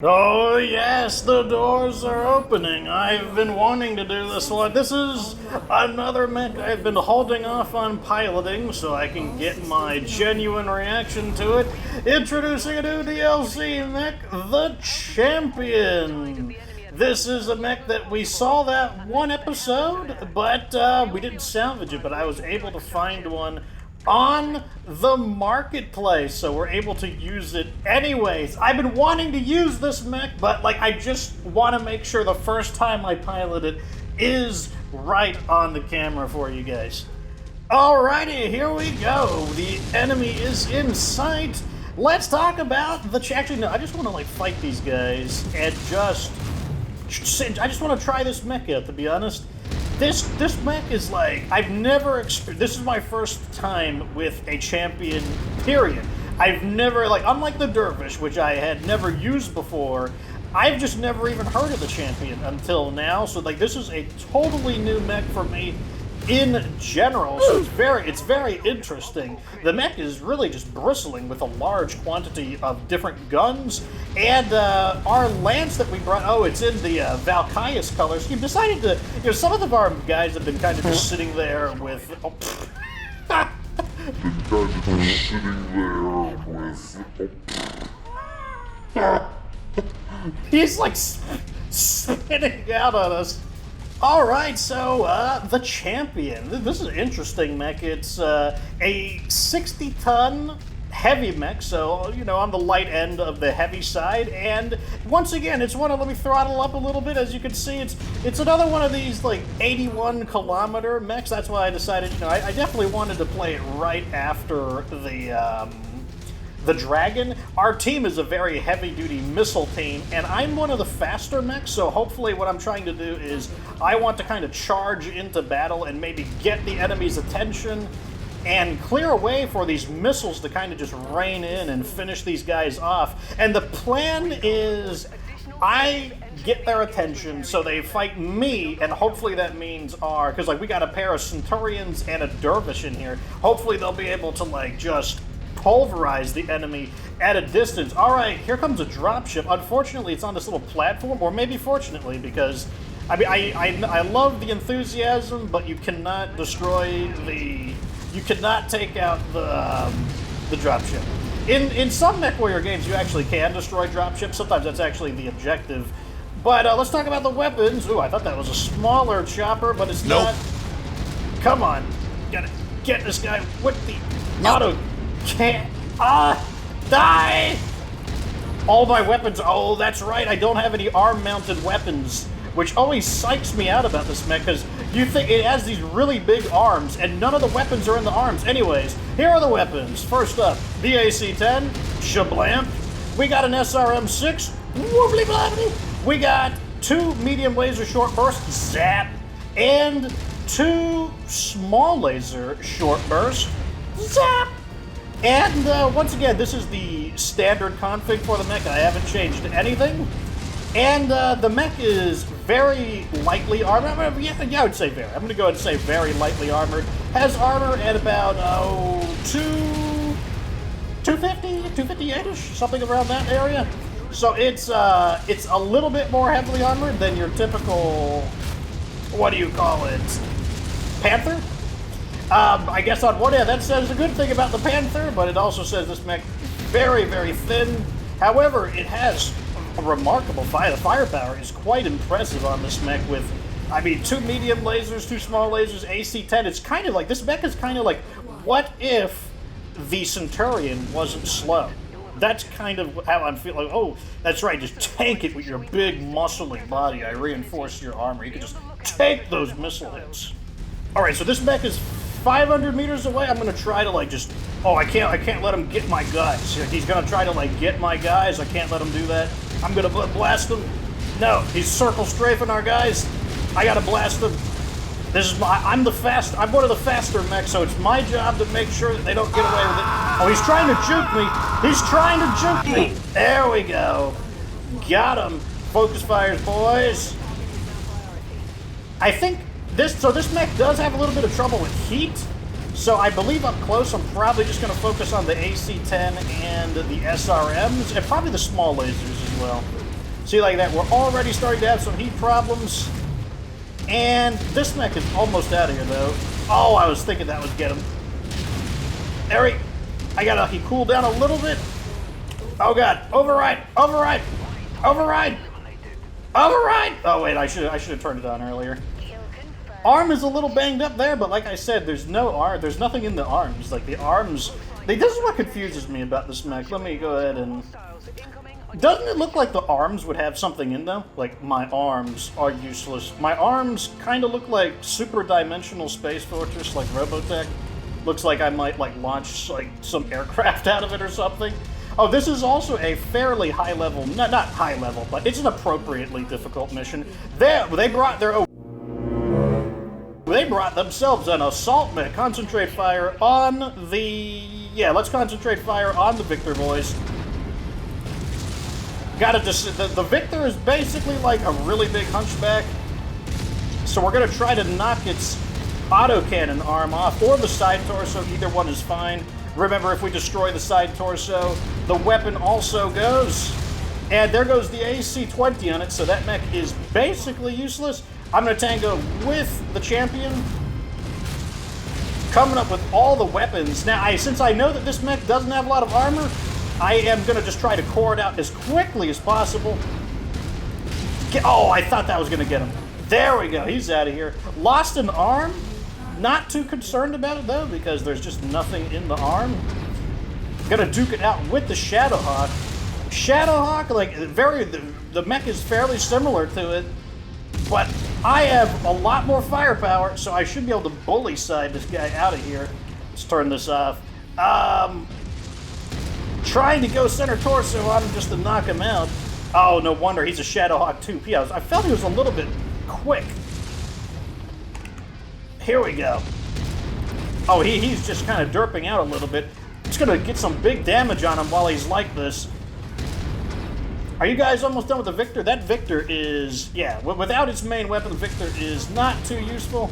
Oh yes, the doors are opening. I've been wanting to do this one. This is another mech I've been holding off on piloting so I can get my genuine reaction to it. Introducing a new DLC mech, the Champion. This is a mech that we saw that one episode, but we didn't salvage it, but I was able to find one on the marketplace, so we're able to use it anyways. I've been wanting to use this mech, but I just want to make sure the first time I pilot it is right on the camera for you guys. Alrighty, here we go. The enemy is in sight. Let's talk about the... Actually, no, I just want to fight these guys and I just want to try this mech out, to be honest. This mech is I've never experienced. This is my first time with a champion, period. I've never, unlike the Dervish, which I had never used before, I've just never even heard of the champion until now. So, this is a totally new mech for me in general, so it's very interesting. The mech is really just bristling with a large quantity of different guns, and our lance that we brought, it's in the Valkyas colors. You've decided to, some of our guys have been kind of just sitting there with, he's spitting out on us. Alright, so, the Champion. This is an interesting mech. It's a 60-ton heavy mech, so, on the light end of the heavy side. And, once again, it's one of, let me throttle up a little bit. As you can see, it's another one of these, 81-kilometer mechs. That's why I decided, I definitely wanted to play it right after the Dragon. Our team is a very heavy-duty missile team, and I'm one of the faster mechs, so hopefully what I'm trying to do is I want to kind of charge into battle and maybe get the enemy's attention and clear a way for these missiles to kind of just rain in and finish these guys off. And the plan is I get their attention so they fight me, and hopefully that means because we got a pair of Centurions and a Dervish in here. Hopefully they'll be able to just pulverize the enemy at a distance. Alright, here comes a dropship. Unfortunately, it's on this little platform, or maybe fortunately, because I love the enthusiasm, but you cannot destroy you cannot take out the dropship. In some MechWarrior games, you actually can destroy dropships. Sometimes that's actually the objective. But let's talk about the weapons. Ooh, I thought that was a smaller chopper, but it's not. Come on. Gotta get this guy with the auto. Can't die! All my weapons. Oh, that's right. I don't have any arm-mounted weapons, which always psychs me out about this mech, because you think it has these really big arms, and none of the weapons are in the arms. Anyways, here are the weapons. First up, the AC-10, shablam. We got an SRM-6, woobly blobbly. We got 2 medium laser short burst, zap, and 2 small laser short burst, zap. And once again, this is the standard config for the mech. I haven't changed anything. And the mech is very lightly armored. Yeah, I would say very. I'm going to go ahead and say very lightly armored. Has armor at about 250-ish, something around that area. So it's a little bit more heavily armored than your typical, what do you call it, Panther? I guess on one hand that says a good thing about the Panther, but it also says this mech very, very thin. However, it has a remarkable fire. The firepower is quite impressive on this mech with, 2 medium lasers, 2 small lasers, AC-10. It's kind of this mech is kind of what if the Centurion wasn't slow? That's kind of how I'm feeling. Oh, that's right, just tank it with your big, muscly body. I reinforced your armor. You can just take those missile hits. Alright, so this mech is 500 meters away. I'm gonna try to I can't let him get my guys. He's gonna try to get my guys. I can't let him do that. I'm gonna blast him. No, he's circle strafing our guys. I gotta blast him. I'm one of the faster mechs, so it's my job to make sure that they don't get away with it. Oh, he's trying to juke me. He's trying to juke me. There we go. Got him. Focus fires, boys. I think this mech does have a little bit of trouble with heat, so I believe up close I'm probably just going to focus on the AC-10 and the SRMs, and probably the small lasers as well. See, like that, we're already starting to have some heat problems. And this mech is almost out of here, though. Oh, I was thinking that would get him. There he cooled down a little bit. Oh god, override, override, override, override! Oh wait, I should have turned it on earlier. Arm is a little banged up there, but like I said, there's nothing in the arms. Like the arms, this is what confuses me about this mech. Let me go ahead and... Doesn't it look like the arms would have something in them? Like, my arms are useless. My arms kind of look like super dimensional space fortress, like Robotech. Looks like I might, like, launch, like, some aircraft out of it or something. Oh, this is also a fairly high level, not high level, but it's an appropriately difficult mission. They brought themselves an assault mech. Concentrate fire on the... Yeah, let's concentrate fire on the Victor, boys. The Victor is basically like a really big hunchback. So we're going to try to knock its autocannon arm off, or the side torso. Either one is fine. Remember, if we destroy the side torso, the weapon also goes. And there goes the AC-20 on it, so that mech is basically useless. I'm going to tango with the champion, coming up with all the weapons. Now, since I know that this mech doesn't have a lot of armor, I am going to just try to core it out as quickly as possible. Oh, I thought that was going to get him. There we go. He's out of here. Lost an arm. Not too concerned about it, though, because there's just nothing in the arm. Going to duke it out with the Shadowhawk. Shadowhawk, like, the mech is fairly similar to it, but I have a lot more firepower, so I should be able to bully side this guy out of here. Let's turn this off. Trying to go center torso on him just to knock him out. Oh, no wonder. He's a Shadowhawk 2P. I felt he was a little bit quick. Here we go. Oh, he's just kind of derping out a little bit. It's going to get some big damage on him while he's like this. Are you guys almost done with the Victor? That Victor is... Yeah, without its main weapon, the Victor is not too useful.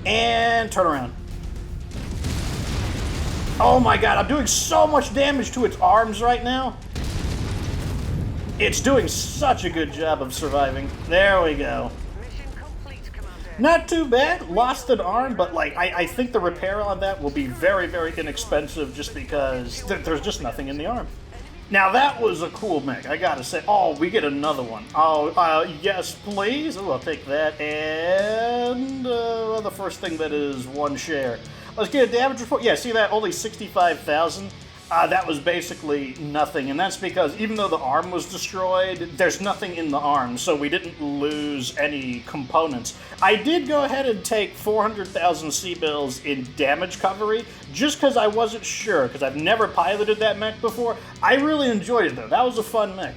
And turn around. Oh my god, I'm doing so much damage to its arms right now. It's doing such a good job of surviving. There we go. Not too bad. Lost an arm, but like I think the repair on that will be very, very inexpensive just because there's just nothing in the arm. Now that was a cool mech, I gotta say. Oh, we get another one. Oh, yes, please. Oh, I'll take that. And the first thing that is one share. Let's get a damage report. Yeah, see that? Only 65,000. That was basically nothing, and that's because even though the arm was destroyed, there's nothing in the arm, so we didn't lose any components. I did go ahead and take 400,000 C-bills in damage recovery, just because I wasn't sure, because I've never piloted that mech before. I really enjoyed it, though. That was a fun mech.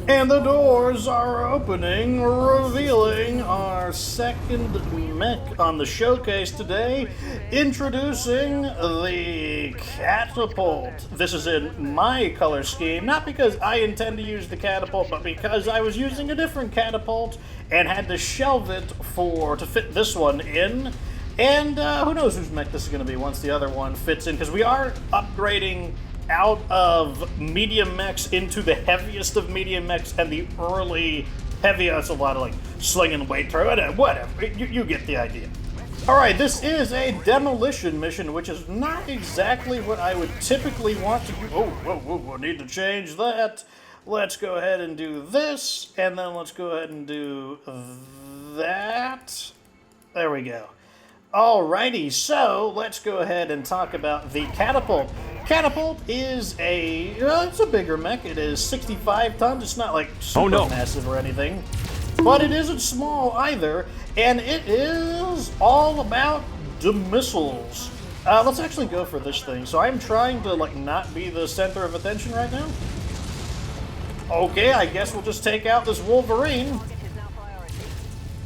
And the doors are opening, revealing our second mech on the showcase today. Introducing the Catapult. This is in my color scheme, not because I intend to use the Catapult, but because I was using a different Catapult and had to shelve it to fit this one in. And who knows whose mech this is going to be once the other one fits in, because we are upgrading out of medium mechs into the heaviest of medium mechs and the early heavy. That's a lot of like slinging weight through it. Whatever. You get the idea. Alright, this is a demolition mission, which is not exactly what I would typically want to do. Oh, whoa, need to change that. Let's go ahead and do this, and then let's go ahead and do that. There we go. Alrighty, so let's go ahead and talk about the Catapult. Catapult is it's a bigger mech. It is 65 tons. It's not like super massive or anything, but it isn't small either, and it is all about the missiles. Let's actually go for this thing. So I'm trying to like not be the center of attention right now. Okay, I guess we'll just take out this Wolverine.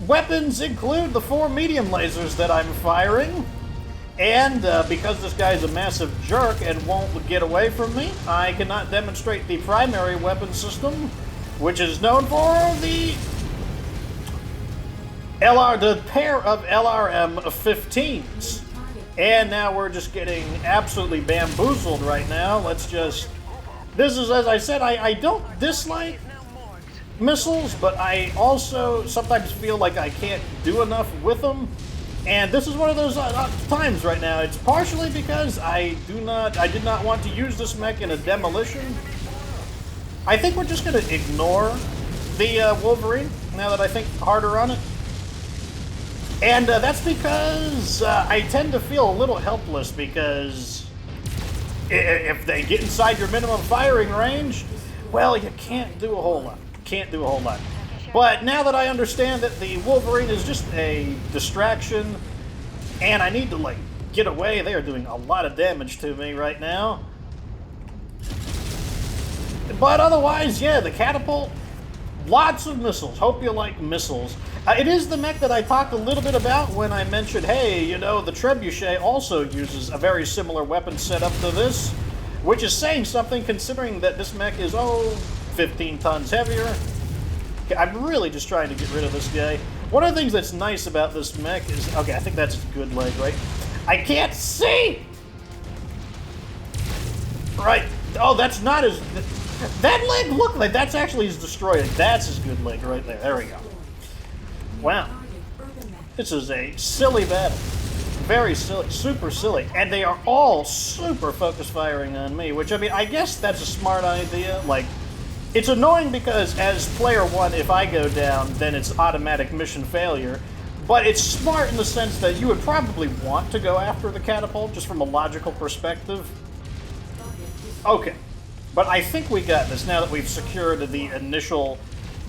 Weapons include the 4 medium lasers that I'm firing, and because this guy's a massive jerk and won't get away from me, I cannot demonstrate the primary weapon system, which is known for the pair of LRM-15s. And now we're just getting absolutely bamboozled right now. Let's just This is, as I said, I don't dislike missiles, but I also sometimes feel like I can't do enough with them. And this is one of those times right now. It's partially because I did not want to use this mech in a demolition. I think we're just going to ignore the Wolverine now that I think harder on it. And that's because I tend to feel a little helpless because if they get inside your minimum firing range, well, you can't do a whole lot. Can't do a whole lot. But now that I understand that the Wolverine is just a distraction and I need to, like, get away, they are doing a lot of damage to me right now. But otherwise, yeah, the Catapult, lots of missiles. Hope you like missiles. It is the mech that I talked a little bit about when I mentioned, hey, you know, the Trebuchet also uses a very similar weapon setup to this, which is saying something considering that this mech is, 15 tons heavier. Okay, I'm really just trying to get rid of this guy. One of the things that's nice about this mech is, okay, I think that's his good leg, right? I can't see! Right. Oh, that's not his... That leg looked like that's actually his destroyer. That's his good leg right there. There we go. Wow. This is a silly battle. Very silly. Super silly. And they are all super focus firing on me, which, I mean, I guess that's a smart idea. Like, it's annoying because as player one, if I go down, then it's automatic mission failure. But it's smart in the sense that you would probably want to go after the catapult, just from a logical perspective. Okay. But I think we got this now that we've secured the initial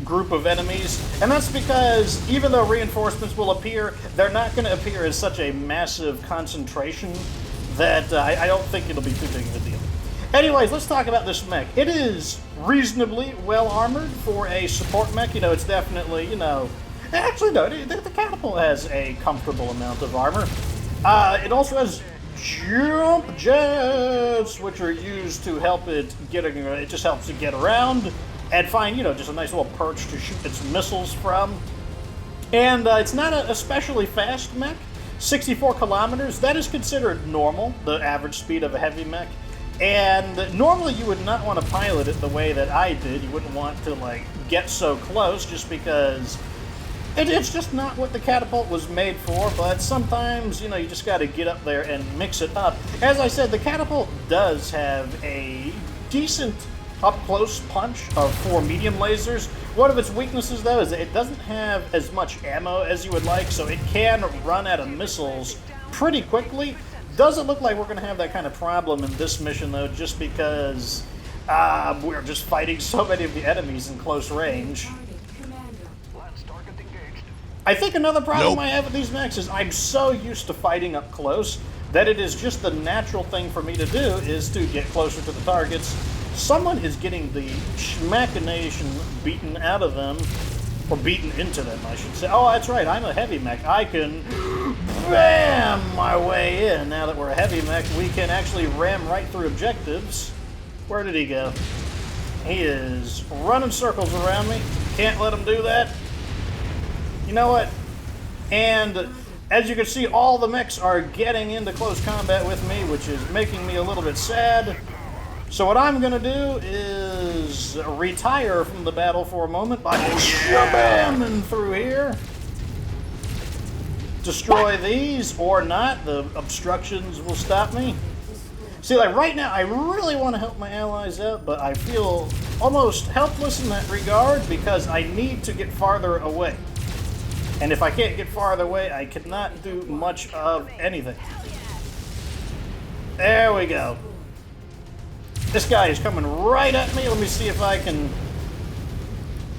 group of enemies. And that's because even though reinforcements will appear, they're not going to appear as such a massive concentration that I don't think it'll be too big of a deal. Anyways, let's talk about this mech. It is reasonably well armored for a support mech. You know, it's definitely, you know... Actually, no, the Catapult has a comfortable amount of armor. It also has jump jets, which are used to help it it just helps it get around and find, you know, just a nice little perch to shoot its missiles from. And it's not an especially fast mech. 64 kilometers, that is considered normal, the average speed of a heavy mech. And normally you would not want to pilot it the way that I did. You wouldn't want to, like, get so close just because it's just not what the Catapult was made for, but sometimes, you know, you just got to get up there and mix it up. As I said, the Catapult does have a decent up-close punch of 4 medium lasers. One of its weaknesses, though, is that it doesn't have as much ammo as you would like, so it can run out of missiles pretty quickly. Doesn't look like we're going to have that kind of problem in this mission, though, just because we're just fighting so many of the enemies in close range. I think another problem I have with these mechs is I'm so used to fighting up close that it is just the natural thing for me to do is to get closer to the targets. Someone is getting the schmachination beaten out of them, or beaten into them, I should say. Oh, that's right, I'm a heavy mech. I can bam my way in. Now that we're a heavy mech, we can actually ram right through objectives. Where did he go? He is running circles around me. Can't let him do that. You know what? And as you can see, all the mechs are getting into close combat with me, which is making me a little bit sad. So what I'm going to do is retire from the battle for a moment by shabamming through here. Destroy these or not. The obstructions will stop me. See, like right now, I really want to help my allies out, but I feel almost helpless in that regard because I need to get farther away. And if I can't get farther away, I cannot do much of anything. There we go. This guy is coming right at me. Let me see if I can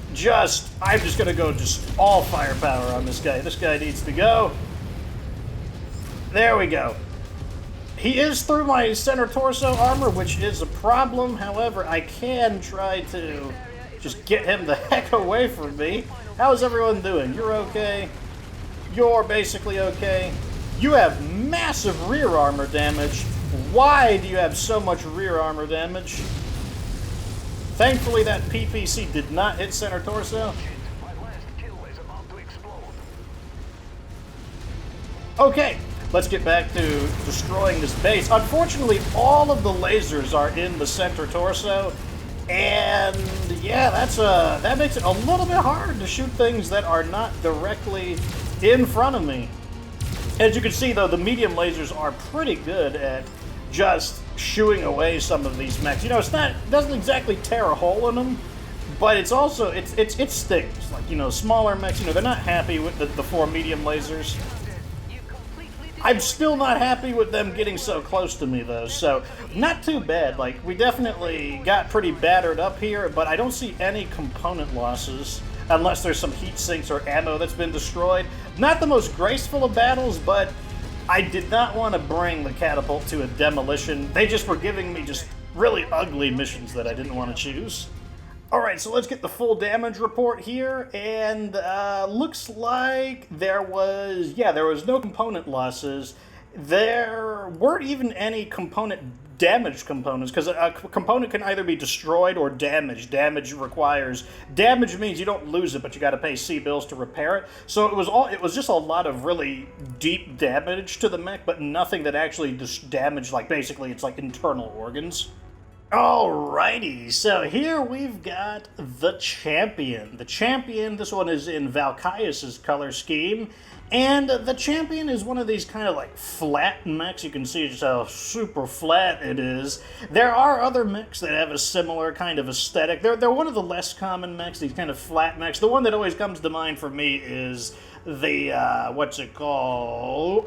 I'm just going to go just all firepower on this guy. This guy needs to go. There we go. He is through my center torso armor, which is a problem. However, I can try to just get him the heck away from me. How's everyone doing? You're okay. You're basically okay. You have massive rear armor damage. Why do you have so much rear armor damage? Thankfully, that PPC did not hit center torso. Okay, let's get back to destroying this base. Unfortunately, all of the lasers are in the center torso, and yeah, that makes it a little bit hard to shoot things that are not directly in front of me. As you can see, though, the medium lasers are pretty good at just shooing away some of these mechs. You know, it doesn't exactly tear a hole in them, but it's also, it stings. Like, you know, smaller mechs, you know, they're not happy with the 4 medium lasers. I'm still not happy with them getting so close to me, though, so not too bad. Like, we definitely got pretty battered up here, but I don't see any component losses, unless there's some heat sinks or ammo that's been destroyed. Not the most graceful of battles, but I did not want to bring the Catapult to a demolition. They just were giving me just really ugly missions that I didn't want to choose. Alright, so let's get the full damage report here, and looks like there was no component losses. There weren't even any damaged components, because a component can either be destroyed or damaged. Damage means you don't lose it, but you gotta pay C bills to repair it. So it was just a lot of really deep damage to the mech, but nothing that actually damaged, like, basically it's like internal organs. Alrighty, so here we've got the Champion. The Champion, this one is in Valkyrius' color scheme, and the Champion is one of these kind of like flat mechs. You can see just how super flat it is. There are other mechs that have a similar kind of aesthetic. They're one of the less common mechs, these kind of flat mechs. The one that always comes to mind for me is the, what's it called?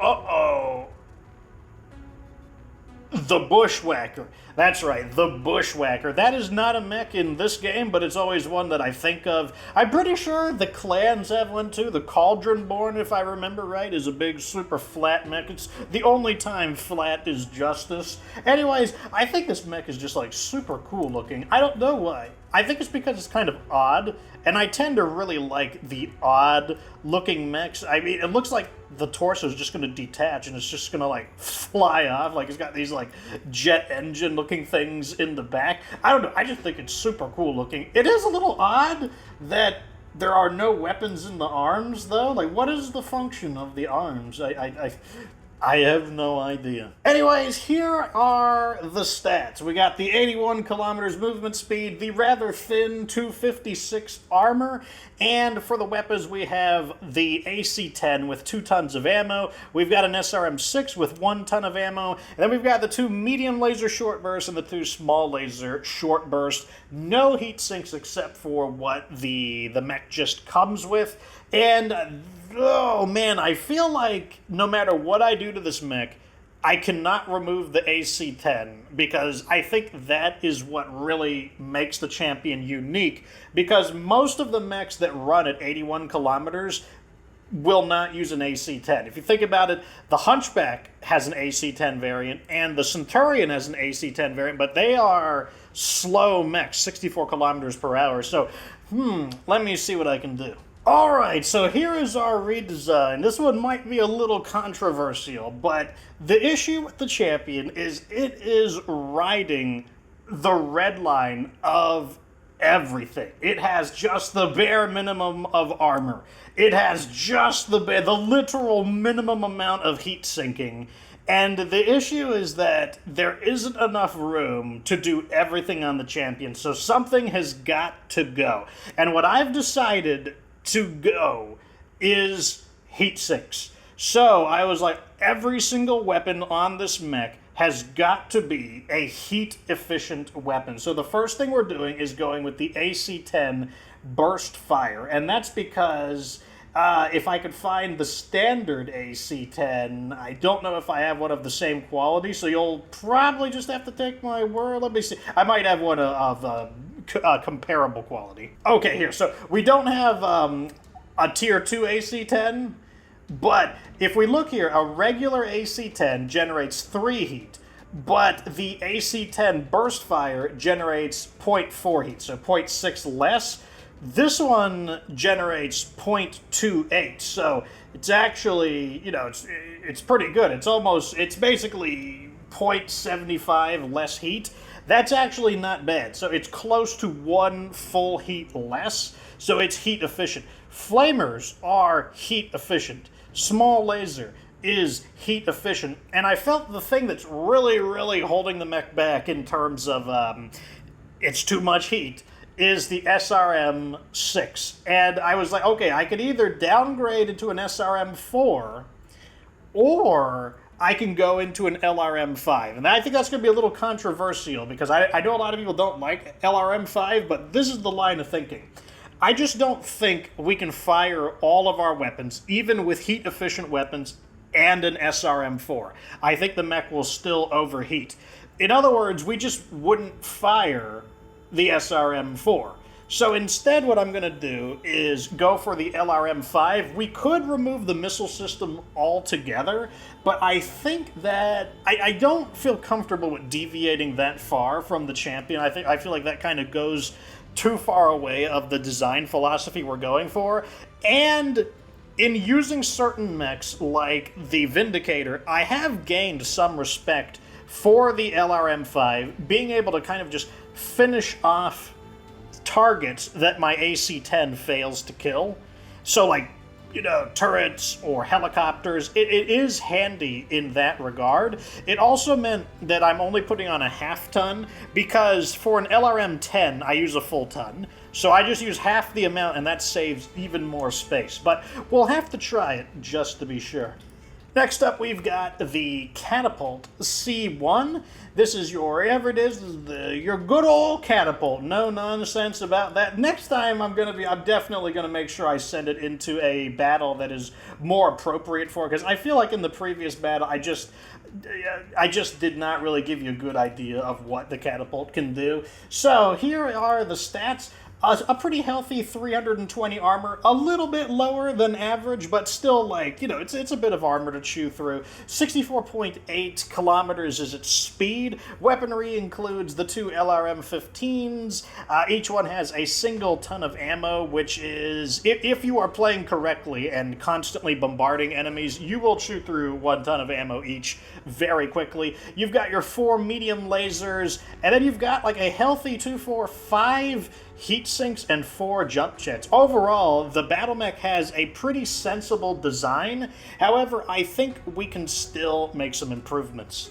The Bushwhacker. That's right, the Bushwhacker. That is not a mech in this game, but it's always one that I think of. I'm pretty sure the clans have one too. The Cauldronborn, if I remember right, is a big, super flat mech. It's the only time flat is justice. Anyways, I think this mech is just like super cool looking. I don't know why. I think it's because it's kind of odd, and I tend to really like the odd-looking mechs. I mean, it looks like the torso is just going to detach, and it's just going to, like, fly off. Like, it's got these, like, jet engine-looking things in the back. I don't know. I just think it's super cool looking. It is a little odd that there are no weapons in the arms, though. Like, what is the function of the arms? I have no idea. Anyways, here are the stats. We got the 81 kilometers movement speed, the rather thin 256 armor, and for the weapons we have the AC-10 with 2 tons of ammo. We've got an SRM-6 with 1 ton of ammo, and then we've got the 2 medium laser short bursts and the 2 small laser short bursts. No heat sinks except for what the mech just comes with, and oh man, I feel like no matter what I do to this mech, I cannot remove the AC-10, because I think that is what really makes the Champion unique, because most of the mechs that run at 81 kilometers will not use an AC-10. If you think about it, the Hunchback has an AC-10 variant, and the Centurion has an AC-10 variant, but they are slow mechs, 64 kilometers per hour, so let me see what I can do. Alright, so here is our redesign. This one might be a little controversial, but the issue with the Champion is it is riding the red line of everything. It has just the bare minimum of armor. It has just the literal minimum amount of heat sinking. And the issue is that there isn't enough room to do everything on the Champion, so something has got to go. And what I've decided to go is heat sinks. So I was like, every single weapon on this mech has got to be a heat efficient weapon. So the first thing we're doing is going with the AC-10 burst fire, and that's because if I could find the standard AC-10, I don't know if I have one of the same quality, so you'll probably just have to take my word. Let me see. I might have one of comparable quality. Okay, here. So we don't have a tier 2 AC-10, but if we look here, a regular AC-10 generates 3 heat, but the AC-10 burst fire generates 0.4 heat, so 0.6 less. This one generates 0.28, so it's actually, you know, it's pretty good. It's basically 0.75 less heat. That's actually not bad. So it's close to 1 full heat less, so it's heat efficient. Flamers are heat efficient. Small laser, is heat efficient, and I felt the thing that's really holding the mech back in terms of it's too much heat is the SRM-6. And I was like, okay, I could either downgrade into an SRM-4 or I can go into an LRM-5. And I think that's going to be a little controversial because I know a lot of people don't like LRM-5, but this is the line of thinking. I just don't think we can fire all of our weapons, even with heat-efficient weapons, and an SRM-4. I think the mech will still overheat. In other words, we just wouldn't fire the SRM-4. So instead what I'm going to do is go for the LRM-5. We could remove the missile system altogether, but I think that I don't feel comfortable with deviating that far from the champion. I feel like that kind of goes too far away of the design philosophy we're going for. And in using certain mechs like the Vindicator, I have gained some respect for the LRM-5, being able to kind of just finish off targets that my AC-10 fails to kill. So, like, you know, turrets or helicopters, it is handy in that regard. It also meant that I'm only putting on a half ton, because for an LRM-10, I use a full ton. So I just use half the amount, and that saves even more space. But we'll have to try it just to be sure. Next up, we've got the Catapult C1. This is your, whatever it is, your good old catapult. No nonsense about that. Next time, I'm definitely gonna make sure I send it into a battle that is more appropriate for it, because I feel like in the previous battle, I just did not really give you a good idea of what the catapult can do. So here are the stats. A pretty healthy 320 armor, a little bit lower than average, but still, like, you know, it's a bit of armor to chew through. 64.8 kilometers is its speed. Weaponry includes the two LRM-15s. Each one has a single ton of ammo, which is, if you are playing correctly and constantly bombarding enemies, you will chew through 1 ton of ammo each very quickly. You've got your 4 medium lasers, and then you've got like a healthy 2, 4, 5 heat sinks and 4 jump jets. Overall, the Battle Mech has a pretty sensible design. However, I think we can still make some improvements.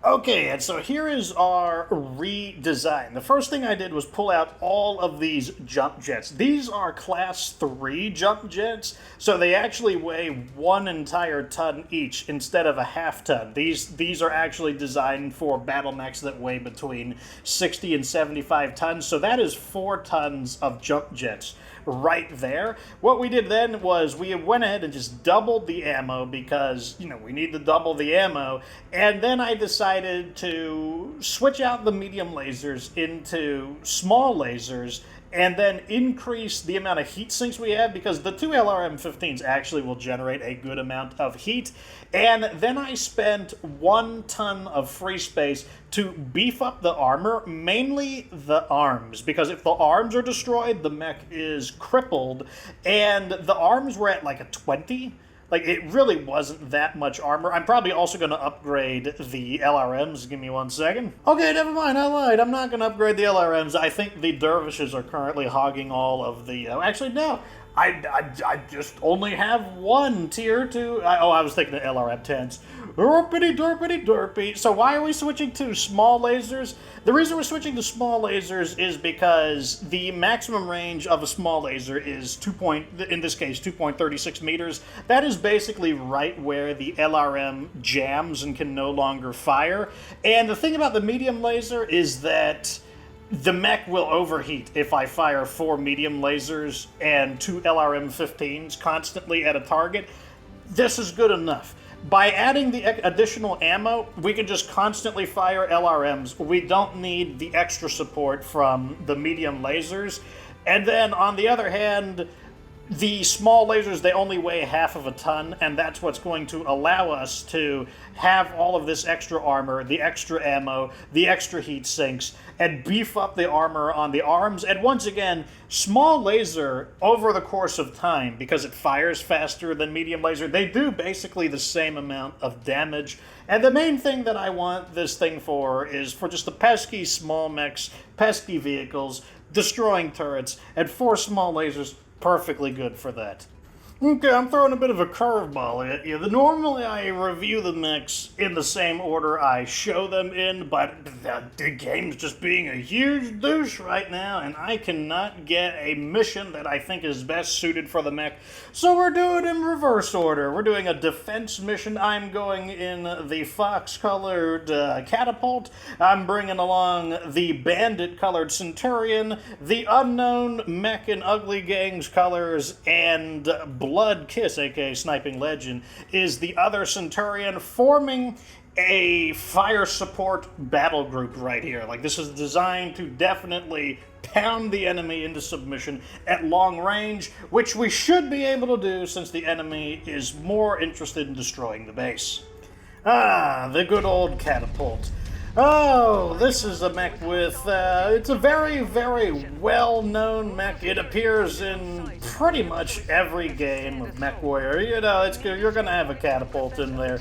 Okay, and so here is our redesign. The first thing I did was pull out all of these jump jets. These are class 3 jump jets, so they actually weigh 1 entire ton each instead of a half ton. These are actually designed for battle mechs that weigh between 60 and 75 tons, so that is 4 tons of jump jets right there. What we did then was we went ahead and just doubled the ammo because, you know, we need to double the ammo, and then I decided to switch out the medium lasers into small lasers and then increase the amount of heat sinks we have, because the 2 LRM-15s actually will generate a good amount of heat. And then I spent 1 ton of free space to beef up the armor, mainly the arms, because if the arms are destroyed, the mech is crippled, and the arms were at like a 20. Like, it really wasn't that much armor. I'm probably also going to upgrade the LRMs. Give me 1 second. Okay, never mind. I lied. I'm not going to upgrade the LRMs. I think the dervishes are currently hogging all of the... actually, no. I just only have 1 tier 2. I was thinking of LRM-10s. Derpity, derpity, derpy. So why are we switching to small lasers? The reason we're switching to small lasers is because the maximum range of a small laser is in this case, 2.36 meters. That is basically right where the LRM jams and can no longer fire. And the thing about the medium laser is that the mech will overheat if I fire 4 medium lasers and 2 LRM-15s constantly at a target. This is good enough. By adding the additional ammo, we can just constantly fire LRMs. We don't need the extra support from the medium lasers. And then, on the other hand, the small lasers, they only weigh half of a ton, and that's what's going to allow us to have all of this extra armor, the extra ammo, the extra heat sinks, and beef up the armor on the arms. And once again, small laser, over the course of time, because it fires faster than medium laser, they do basically the same amount of damage. And the main thing that I want this thing for is for just the pesky small mechs, pesky vehicles, destroying turrets, and 4 small lasers. Perfectly good for that. Okay, I'm throwing a bit of a curveball at you. Normally, I review the mechs in the same order I show them in, but the game's just being a huge douche right now, and I cannot get a mission that I think is best suited for the mech. So we're doing it in reverse order. We're doing a defense mission. I'm going in the fox-colored Catapult. I'm bringing along the bandit-colored Centurion, the unknown Mech and Ugly Gang's colors, and Blood Kiss, aka Sniping Legend, is the other Centurion, forming a fire support battle group right here. Like, this is designed to definitely pound the enemy into submission at long range, which we should be able to do since the enemy is more interested in destroying the base. The good old Catapult. Oh, this is a mech with, it's a very, very well-known mech. It appears in pretty much every game of MechWarrior. You know, you're gonna have a catapult in there.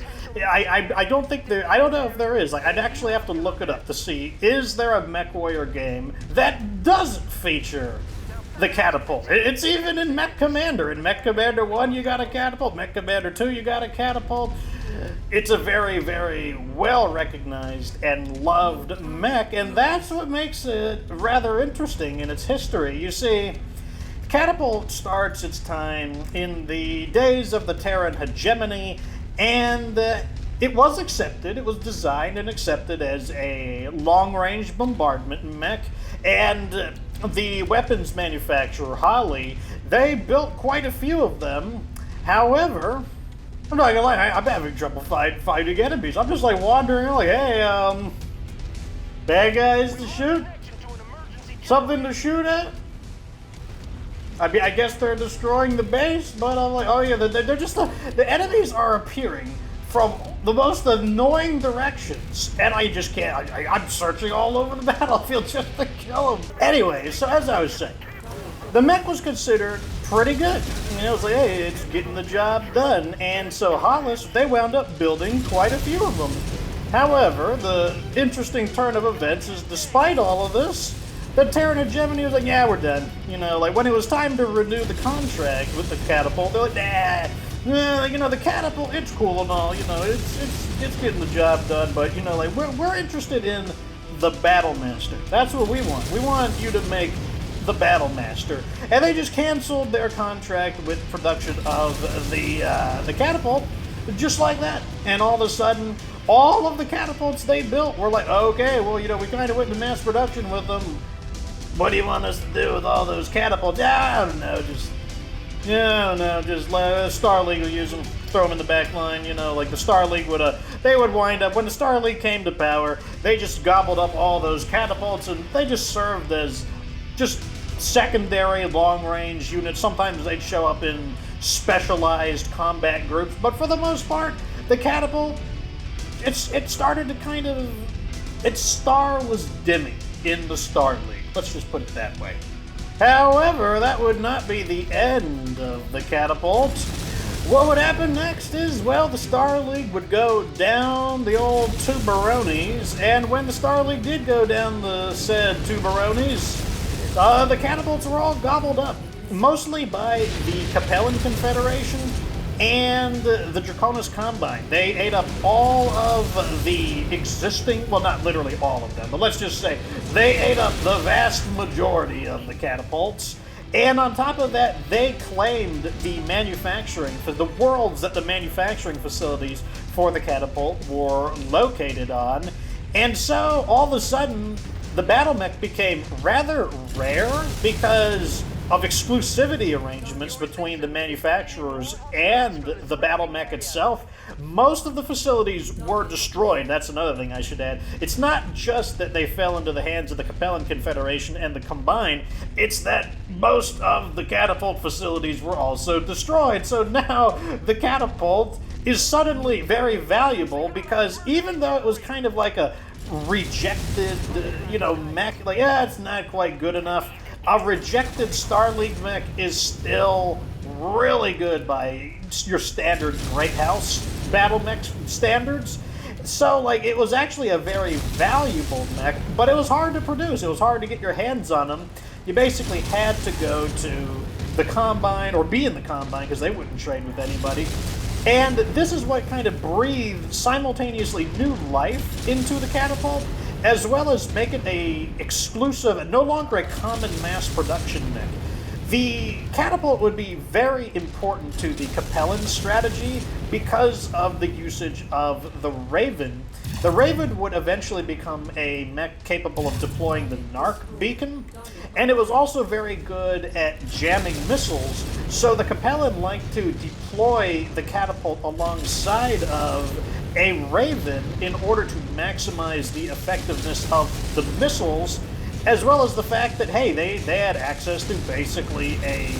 I don't think there, I don't know if there is. Like, I'd actually have to look it up to see, is there a MechWarrior game that doesn't feature the catapult? It's even in Mech Commander. In Mech Commander 1, you got a catapult. Mech Commander 2, you got a catapult. It's a very, very well-recognized and loved mech, and that's what makes it rather interesting in its history. You see, Catapult starts its time in the days of the Terran Hegemony, and it was accepted, it was designed and accepted as a long-range bombardment mech, and the weapons manufacturer, Holly, they built quite a few of them. However, I'm not gonna lie, I'm having trouble fighting enemies. I'm just like wandering, like, hey, bad guys to shoot? Something to shoot at? I mean, I guess they're destroying the base, but I'm like, oh yeah, they're just, the enemies are appearing from the most annoying directions, and I just can't, I'm searching all over the battlefield just to kill them. Anyway, so as I was saying, the mech was considered pretty good. You know, it's like, hey, it's getting the job done. And so Hollis, they wound up building quite a few of them. However, the interesting turn of events is, despite all of this, the Terran Hegemony was like, yeah, we're done. You know, like, when it was time to renew the contract with the Catapult, they're like, nah, you know, the Catapult, it's cool and all, you know, it's getting the job done, but, you know, like, we're interested in the Battle Master. That's what we want. We want you to make the Battle Master. And they just canceled their contract with production of the Catapult, just like that. And all of a sudden, all of the catapults they built were like, okay, well, you know, we kind of went into mass production with them. What do you want us to do with all those catapults? I don't know, just let Star League will use them, throw them in the back line, you know, like the Star League would, they would wind up, when the Star League came to power, they just gobbled up all those catapults, and they just served as just secondary long-range units. Sometimes they'd show up in specialized combat groups, but for the most part, the Catapult, it started to kind of, its star was dimming in the Star League. Let's just put it that way. However, that would not be the end of the Catapult. What would happen next is, well, the Star League would go down the old tuberonis, and when the Star League did go down the said tuberonis, the catapults were all gobbled up, mostly by the Capellan Confederation and the Draconis Combine. They ate up all of the existing, well, not literally all of them, but let's just say they ate up the vast majority of the catapults. And on top of that, they claimed the manufacturing, for the worlds that the manufacturing facilities for the catapult were located on. And so, all of a sudden, the battle mech became rather rare because of exclusivity arrangements between the manufacturers and the battle mech itself. Most of the facilities were destroyed. That's another thing I should add. It's not just that they fell into the hands of the Capellan Confederation and the Combine, it's that most of the catapult facilities were also destroyed. So now the catapult is suddenly very valuable because even though it was kind of like a rejected, you know, mech, like, yeah, it's not quite good enough, a rejected Star League mech is still really good by your standard Great House battle mech standards. So, like, it was actually a very valuable mech, but it was hard to produce. It was hard to get your hands on them. You basically had to go to the Combine, or be in the Combine, because they wouldn't trade with anybody. And this is what kind of breathed simultaneously new life into the Catapult, as well as make it a exclusive and no longer a common mass production mech. The Catapult would be very important to the Capellan strategy because of the usage of the Raven. The Raven would eventually become a mech capable of deploying the Narc beacon, and it was also very good at jamming missiles, so the Capellan liked to deploy the Catapult alongside of a Raven in order to maximize the effectiveness of the missiles, as well as the fact that, hey, they had access to basically a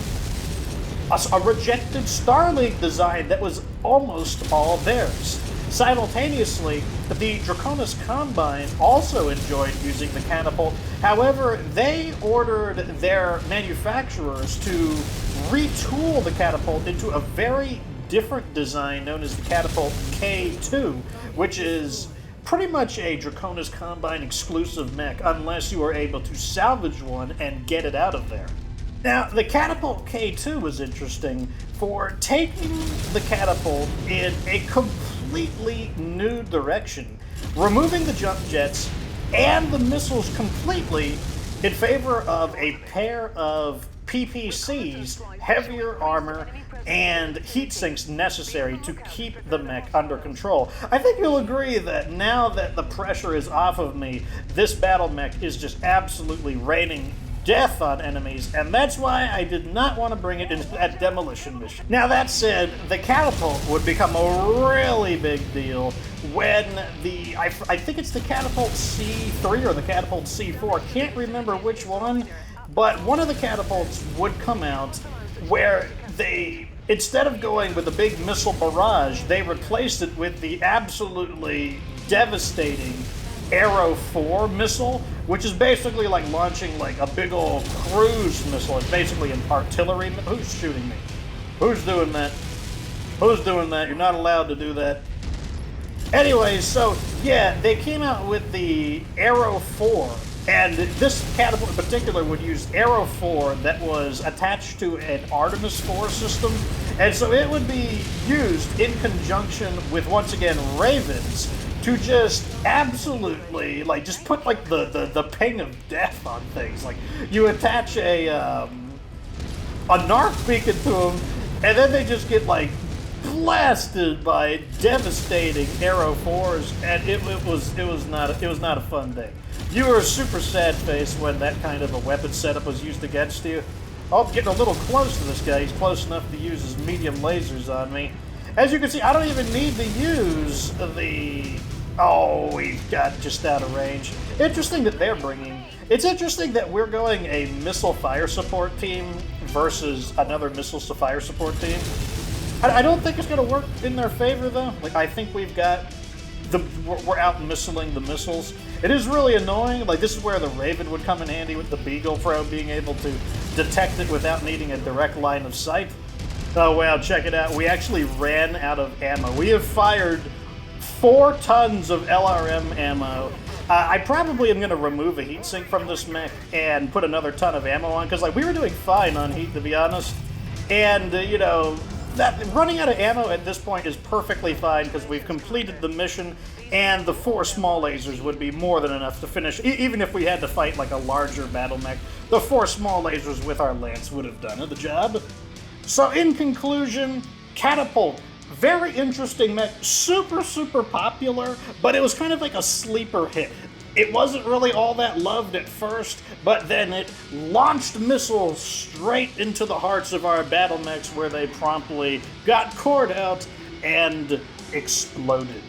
rejected Starlink design that was almost all theirs. Simultaneously, the Draconis Combine also enjoyed using the Catapult. However, they ordered their manufacturers to retool the Catapult into a very different design known as the Catapult K2, which is pretty much a Draconis Combine exclusive mech, unless you are able to salvage one and get it out of there. Now, the Catapult K2 was interesting for taking the Catapult in a completely new direction, removing the jump jets and the missiles completely in favor of a pair of PPCs, heavier armor, and heat sinks necessary to keep the mech under control. I think you'll agree that now that the pressure is off of me, this battle mech is just absolutely raining death on enemies, and that's why I did not want to bring it into that demolition mission. Now that said, the Catapult would become a really big deal when I think it's the Catapult C3 or the Catapult C4, can't remember which one, but one of the catapults would come out where they, instead of going with a big missile barrage, they replaced it with the absolutely devastating Arrow 4 missile, which is basically like launching like a big old cruise missile. It's basically an artillery. Who's shooting me? Who's doing that? Who's doing that? You're not allowed to do that. Anyways, so yeah, they came out with the Arrow 4, and this catapult in particular would use Arrow 4 that was attached to an Artemis 4 system, and so it would be used in conjunction with, once again, Ravens to just absolutely, like, just put, like, the ping of death on things. Like, you attach a narc beacon to them, and then they just get, like, blasted by devastating Arrow 4s, and it was not a fun day. You were super sad face when that kind of a weapon setup was used against you. Oh, I'm getting a little close to this guy. He's close enough to use his medium lasers on me. As you can see, I don't even need to use the... Oh, he got just out of range. Interesting that they're bringing... It's interesting that we're going a missile fire support team versus another missile fire support team. I don't think it's going to work in their favor, though. Like, I think we've got... We're out missiling the missiles. It is really annoying. Like, this is where the Raven would come in handy with the Beagle probe being able to detect it without needing a direct line of sight. Oh, wow, check it out. We actually ran out of ammo. We have fired 4 tons of LRM ammo. I probably am going to remove a heatsink from this mech and put another ton of ammo on, because, like, we were doing fine on heat, to be honest. And, you know, that running out of ammo at this point is perfectly fine, because we've completed the mission, and the 4 small lasers would be more than enough to finish. Even if we had to fight, like, a larger battle mech, the 4 small lasers with our lance would have done the job. So in conclusion, Catapult, very interesting mech, super, super popular, but it was kind of like a sleeper hit. It wasn't really all that loved at first, but then it launched missiles straight into the hearts of our battle mechs, where they promptly got cored out and exploded.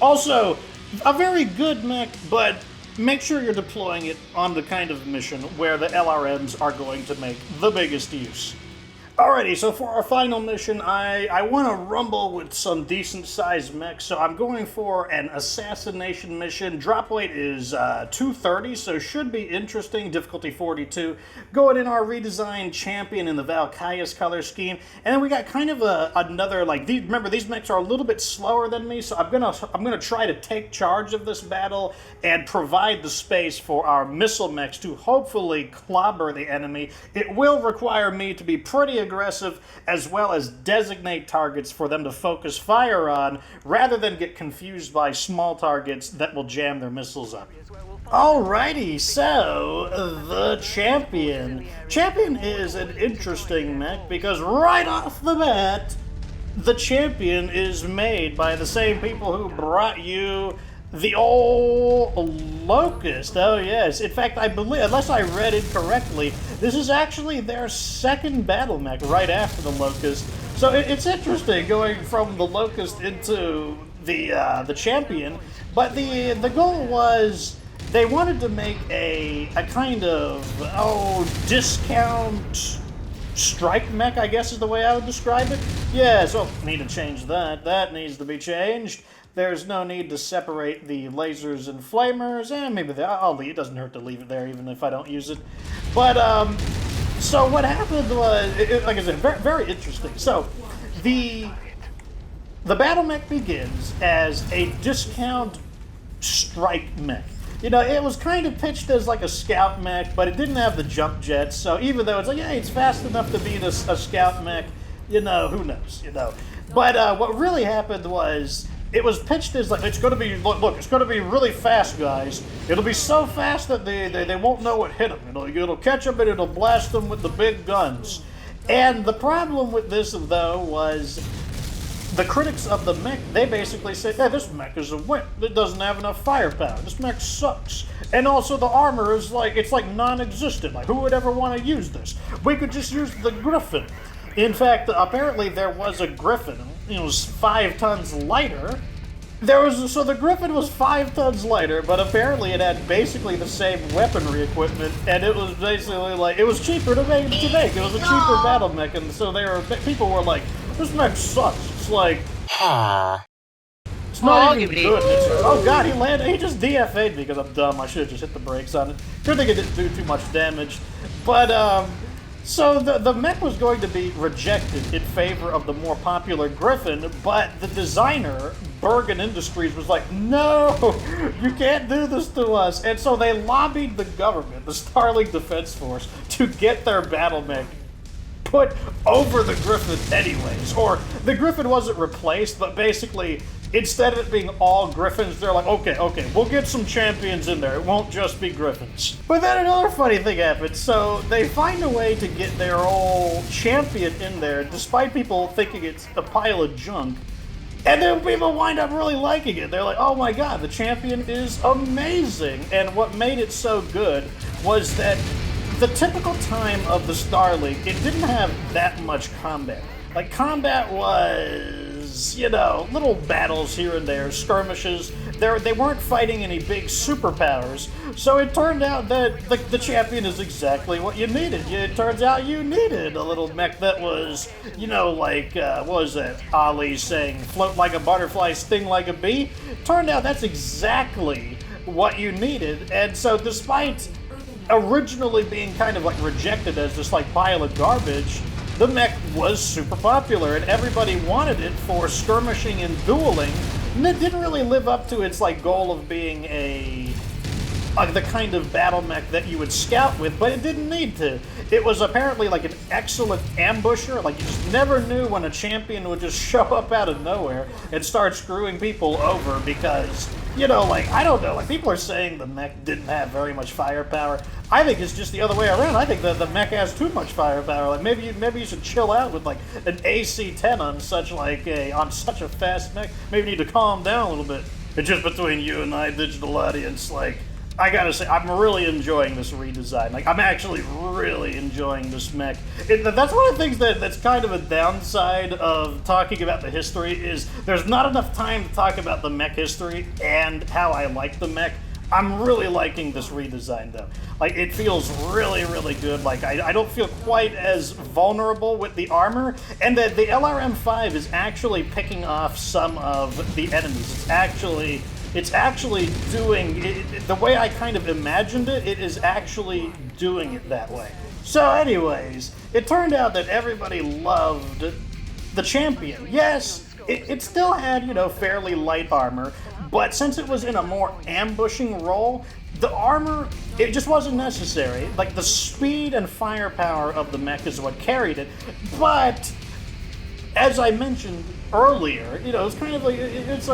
Also, a very good mech, but make sure you're deploying it on the kind of mission where the LRMs are going to make the biggest use. Alrighty, so for our final mission, I want to rumble with some decent-sized mechs, so I'm going for an assassination mission. Drop weight is 230, so should be interesting. Difficulty 42. Going in our redesigned champion in the Valkyria's color scheme, and then we got kind of another, like, remember, these mechs are a little bit slower than me, so I'm gonna try to take charge of this battle and provide the space for our missile mechs to hopefully clobber the enemy. It will require me to be pretty aggressive, as well as designate targets for them to focus fire on, rather than get confused by small targets that will jam their missiles up. Alrighty, so the Champion. Champion is an interesting mech because right off the bat, the Champion is made by the same people who brought you the old Locust. Oh yes, in fact I believe, unless I read it correctly, this is actually their second battle mech right after the Locust. So it's interesting going from the Locust into the Champion, but the goal was they wanted to make a kind of discount strike mech, I guess is the way I would describe it. Yeah, so need to change that. That needs to be changed. There's no need to separate the lasers and flamers, and maybe it doesn't hurt to leave it there even if I don't use it. But, so what happened was, like I said, very, very interesting. So, the battle mech begins as a discount strike mech. You know, it was kind of pitched as like a scout mech, but it didn't have the jump jets, so even though it's like, yeah, it's fast enough to beat a scout mech, you know, who knows, you know. But what really happened was, it was pitched as like, it's going to be, look, it's going to be really fast, guys. It'll be so fast that they won't know what hit them. It'll catch them and it'll blast them with the big guns. And the problem with this, though, was the critics of the mech, they basically said, hey, this mech is a wimp. It doesn't have enough firepower. This mech sucks. And also the armor is like, it's like non-existent. Like, who would ever want to use this? We could just use the Griffin. In fact, apparently there was a Griffin. It was 5 tons lighter. So the Griffin was 5 tons lighter, but apparently it had basically the same weaponry equipment, and it was basically like, it was cheaper to make. It was a cheaper battle mech, and so people were like, this mech sucks. It's like, it's not even good. Oh god, he just DFA'd me because I'm dumb. I should have just hit the brakes on it. Good thing it didn't do too much damage. But, so the mech was going to be rejected in favor of the more popular Griffin, but the designer, Bergen Industries, was like, no, you can't do this to us. And so they lobbied the government, the Starling Defense Force, to get their battle mech put over the Griffin anyways. Or the Griffin wasn't replaced, but basically, instead of it being all Griffins, they're like, okay, we'll get some champions in there. It won't just be Griffins. But then another funny thing happens. So they find a way to get their old champion in there, despite people thinking it's a pile of junk. And then people wind up really liking it. They're like, oh my god, the champion is amazing. And what made it so good was that the typical time of the Starling, it didn't have that much combat. Like, combat was, you know, little battles here and there, skirmishes. They weren't fighting any big superpowers. So it turned out that the champion is exactly what you needed. It turns out you needed a little mech that was, you know, like, what was that? Ali saying, float like a butterfly, sting like a bee? Turned out that's exactly what you needed. And so despite originally being kind of like rejected as this like pile of garbage, the mech was super popular and everybody wanted it for skirmishing and dueling, and it didn't really live up to its like goal of being the kind of battle mech that you would scout with, but it didn't need to. It was apparently like an excellent ambusher. Like, you just never knew when a champion would just show up out of nowhere and start screwing people over because, you know, like, I don't know, like, people are saying the mech didn't have very much firepower. I think it's just the other way around. I think that the mech has too much firepower. Like, maybe you should chill out with like an AC-10 on such a fast mech. Maybe you need to calm down a little bit. It's just between you and I, digital audience, like, I gotta say, I'm really enjoying this redesign. Like, I'm actually really enjoying this mech. That's one of the things that's kind of a downside of talking about the history, is there's not enough time to talk about the mech history and how I like the mech. I'm really liking this redesign though. Like, it feels really, really good. Like, I don't feel quite as vulnerable with the armor, and the LRM-5 is actually picking off some of the enemies. It's actually doing it, the way I kind of imagined it. It is actually doing it that way. So, anyways, it turned out that everybody loved the champion. Yes, it still had, you know, fairly light armor, but since it was in a more ambushing role, the armor, it just wasn't necessary. Like, the speed and firepower of the mech is what carried it, but as I mentioned earlier, you know, it's kind of like,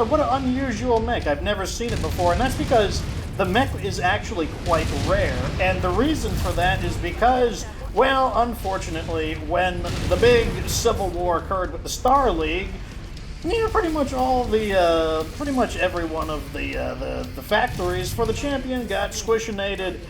what an unusual mech. I've never seen it before, and that's because the mech is actually quite rare, and the reason for that is because, well, unfortunately, when the big civil war occurred with the Star League, you know, pretty much every one of the factories for the champion got squishinated,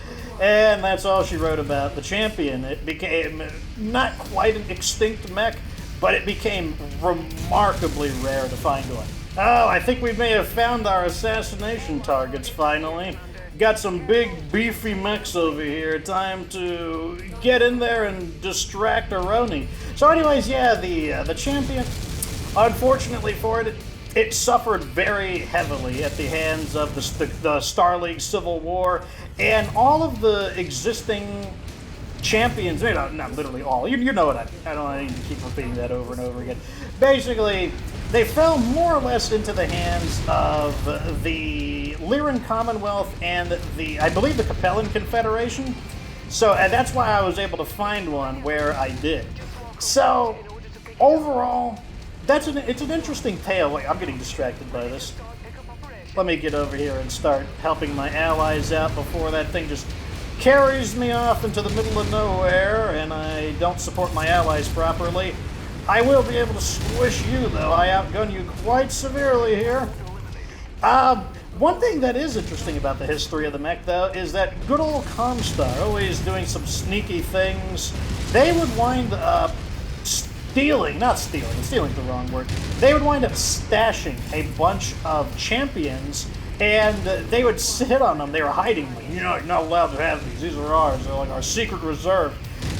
and that's all she wrote about the champion. It became not quite an extinct mech, but it became remarkably rare to find one. Oh, I think we may have found our assassination targets finally. Got some big beefy mechs over here. Time to get in there and distract Aroni. So anyways, yeah, the champion, unfortunately for it, it suffered very heavily at the hands of the Star League Civil War, and all of the existing champions, not literally all, you know what I don't need to keep repeating that over and over again. Basically, they fell more or less into the hands of the Lyran Commonwealth and I believe the Capellan Confederation. So that's why I was able to find one where I did. So overall, it's an interesting tale. Wait, I'm getting distracted by this. Let me get over here and start helping my allies out before that thing just carries me off into the middle of nowhere and I don't support my allies properly. I will be able to squish you, though. I outgun you quite severely here. One thing that is interesting about the history of the mech, though, is that good old Comstar, always doing some sneaky things. They would wind up stealing's the wrong word. They would wind up stashing a bunch of champions, and they would sit on them. They were hiding them. You know, you're not allowed to have these. These are ours. They're like our secret reserve.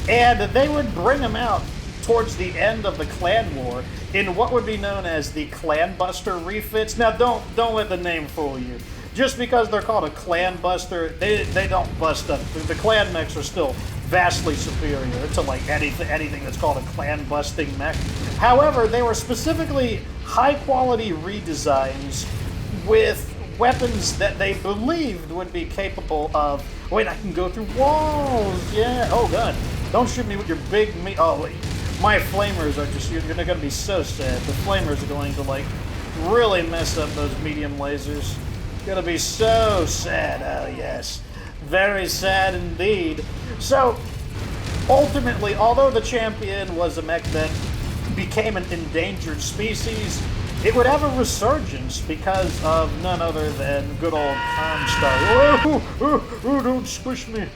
And they would bring them out towards the end of the clan war in what would be known as the Clan Buster refits. Now, don't let the name fool you. Just because they're called a Clan Buster, they don't bust up. The clan mechs are still vastly superior to like anything that's called a clan busting mech. However, they were specifically high quality redesigns with weapons that they believed would be capable of. Wait, I can go through walls. Yeah. Oh god. Don't shoot me with your big meat. Oh wait. My flamers are just, you're gonna be so sad. The flamers are going to like really mess up those medium lasers. Gonna be so sad. Oh yes. Very sad indeed. So, ultimately, although the champion was a mech that became an endangered species, it would have a resurgence because of none other than good old Comstar. Oh, don't squish me.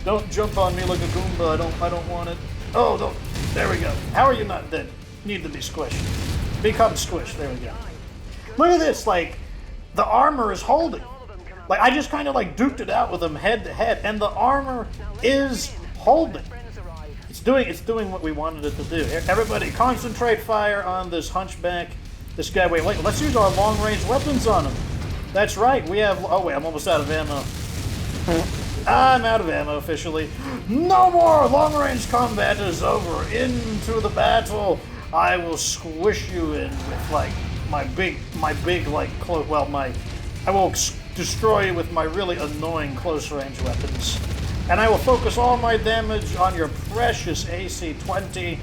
Don't jump on me like a Goomba. I don't want it. Oh, don't. There we go. How are you not dead? Need to be squished. Become squished. There we go. Look at this. Like, the armor is holding. Like, I just kind of like duked it out with them head to head, and the armor is holding. It's doing what we wanted it to do. Everybody, concentrate fire on this hunchback. This guy. Wait. Let's use our long-range weapons on him. That's right. We have. Oh wait, I'm almost out of ammo. I'm out of ammo officially. No more! Long-range combat is over. Into the battle. I will squish you in with like my big like close. Well, I will destroy you with my really annoying close-range weapons, and I will focus all my damage on your precious AC-20.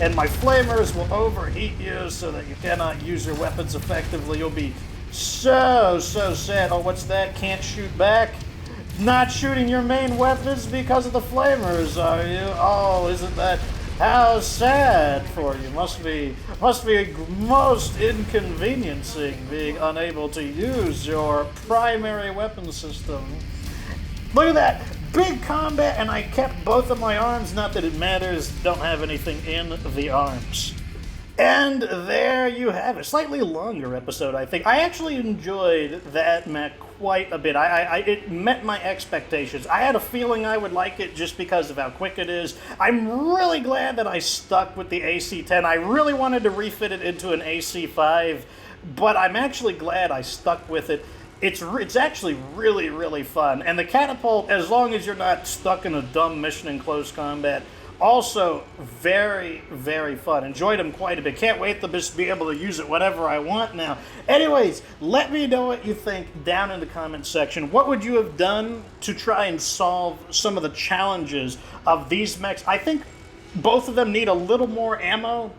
And my flamers will overheat you so that you cannot use your weapons effectively. You'll be so sad. Oh, what's that? Can't shoot back? Not shooting your main weapons because of the flamers, are you? Oh, isn't that how sad for you? Must be most inconveniencing being unable to use your primary weapon system. Look at that! Big combat, and I kept both of my arms. Not that it matters, don't have anything in the arms. And there you have it. Slightly longer episode, I think. I actually enjoyed that mech quite a bit. It met my expectations. I had a feeling I would like it just because of how quick it is. I'm really glad that I stuck with the AC-10. I really wanted to refit it into an AC-5, but I'm actually glad I stuck with it. It's actually really, really fun. And the catapult, as long as you're not stuck in a dumb mission in close combat, also very, very fun. Enjoyed them quite a bit. Can't wait to just be able to use it whenever I want now. Anyways, let me know what you think down in the comments section. What would you have done to try and solve some of the challenges of these mechs? I think both of them need a little more ammo.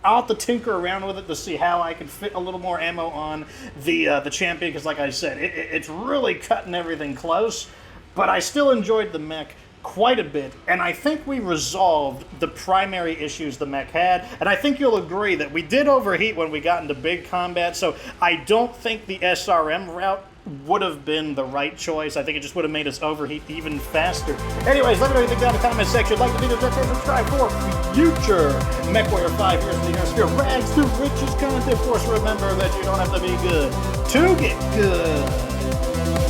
I'll have to tinker around with it to see how I can fit a little more ammo on the champion, because like I said, it's really cutting everything close. But I still enjoyed the mech quite a bit, and I think we resolved the primary issues the mech had, and I think you'll agree that we did overheat when we got into big combat, so I don't think the SRM route would have been the right choice. I think it just would have made us overheat even faster. Anyways, let me know what you think down in the comment section. Like the video, subscribe for future MechWarrior 5 Heroes of the Hemisphere rags to riches content. Of course, remember that you don't have to be good to get good.